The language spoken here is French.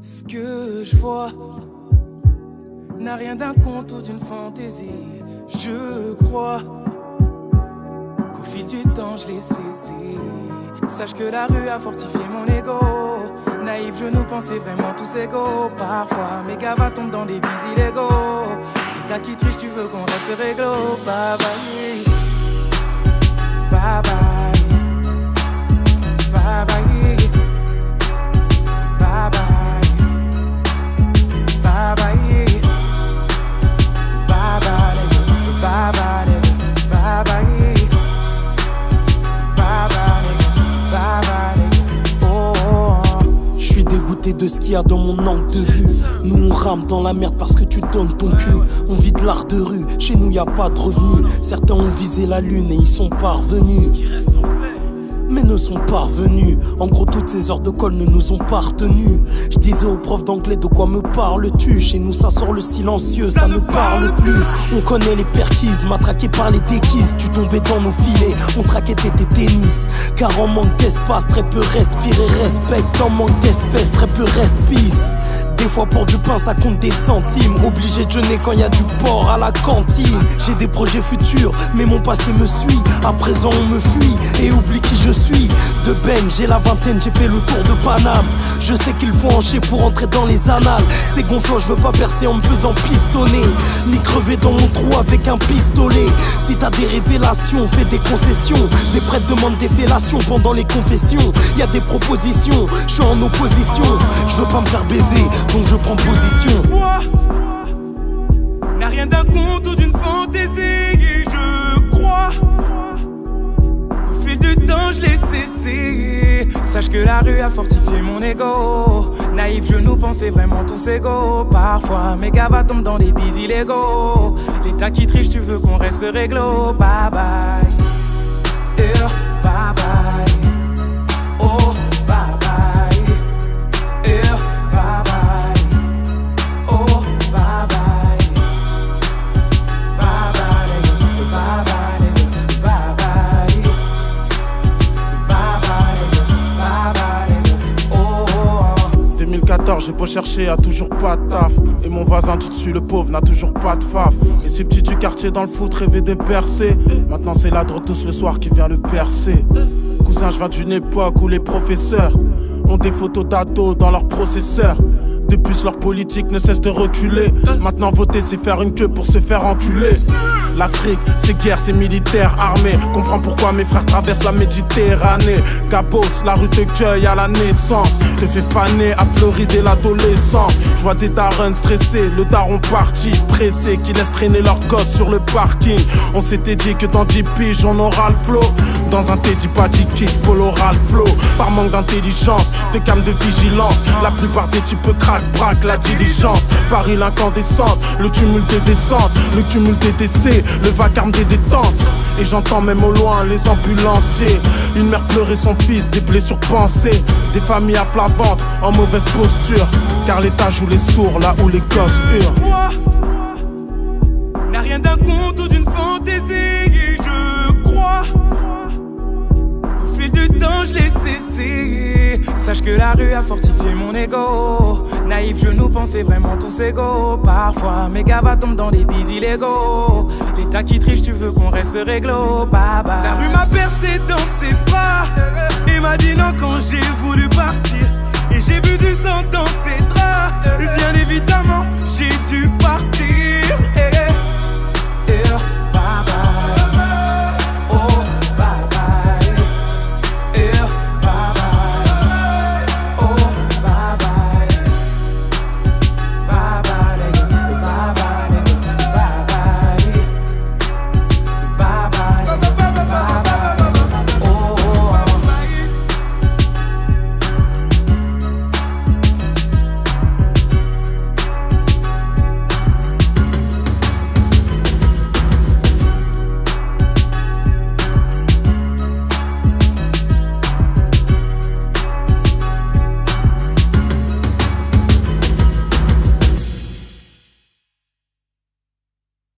Ce que je vois n'a rien d'un conte ou d'une fantaisie. Je crois qu'au fil du temps je l'ai saisi. Sache que la rue a fortifié mon ego. Naïf, je nous pensais vraiment tous égaux. Parfois mes gars tombent dans des bis illégaux. Et t'as qui triche, tu veux qu'on reste réglo. Bye bye. Bye bye. Bye bye. Bye bye. Bye bye. Bye bye. Bye bye. Bye bye. Je suis dégoûté de ce qu'il y a dans mon angle de vue. Nous on rame dans la merde parce que tu donnes ton cul. On vit de l'art de rue, chez nous y a pas de revenus. Certains ont visé la lune et ils sont parvenus, mais ne sont pas revenus. En gros, toutes ces heures de colle ne nous ont pas retenus. Je disais aux profs d'anglais, de quoi me parles-tu? Chez nous ça sort le silencieux, ça ne parle plus. On connaît les perquises, matraqués par les déquises. Tu tombais dans nos filets, on traquait tes tennis. Car en manque d'espace, très peu respirer, respecte. En manque d'espèces, très peu reste peace. Des fois pour du pain ça compte des centimes. Obligé de jeûner quand y a du porc à la cantine. J'ai des projets futurs mais mon passé me suit. À présent on me fuit et oublie qui je suis. De Ben j'ai la vingtaine, j'ai fait le tour de Paname. Je sais qu'il faut hancher pour entrer dans les annales. C'est gonflant, je veux pas percer en me faisant pistonner, ni crever dans mon trou avec un pistolet. Si t'as des révélations, fais des concessions. Des prêtres demandent des fellations pendant les confessions. Y a des propositions, je suis en opposition. Je veux pas me faire baiser, donc je prends position. N'a rien d'un conte ou d'une fantaisie. Et je crois qu'au fil du temps je l'ai cessé. Sache que la rue a fortifié mon ego. Naïf, je nous pensais vraiment tous égaux. Parfois mes gars tombent dans des bis illégaux. L'état qui triche, tu veux qu'on reste réglo. Bye bye. Bye bye. Oh bye bye. Bye bye. Oh bye bye. Bye bye. Bye bye. Bye bye. Bye bye. Oh. 2014, j'ai beau chercher, a toujours pas de taf. Et mon voisin tout dessus, le pauvre, n'a toujours pas de faf. Et ces petits du quartier dans le foot rêvaient de percer. Maintenant c'est la drogue tous le soir qui vient le percer. Cousin, je viens d'une époque où les professeurs ont des photos d'ados dans leur processeur. De plus leur politique ne cesse de reculer. Maintenant voter c'est faire une queue pour se faire enculer. L'Afrique c'est guerre, c'est militaire, armée. Comprends pourquoi mes frères traversent la Méditerranée. Gabos, la rue te cueille à la naissance. Te fait faner à pleurer dès l'adolescence. Je vois des darons stressés, le daron parti, pressé, qui laisse traîner leurs gosses sur le parking. On s'était dit que dans 10 piges on aura le flow. Dans un Teddy Paddy Kiss, Paul aura le flow. Par manque d'intelligence, de calme, de vigilance, la plupart des types craque-braque la diligence. Paris l'incandescente, le tumulte des descentes, le tumulte des décès, le vacarme des détentes. Et j'entends même au loin les ambulanciers. Une mère pleurer son fils, des blessures pensées. Des familles à plat ventre, en mauvaise posture. Car l'État joue les sourds là où les gosses hurlent. N'a rien d'un conte ou d'une fantaisie. Et je crois qu'au fil du temps je l'ai cessé. Sache que la rue a fortifié mon ego. Naïf, je nous pensais vraiment tous égaux. Parfois mes gars tombent dans des bis illégaux. L'état qui triche, tu veux qu'on reste réglo. Bye bye. La rue m'a percé dans ses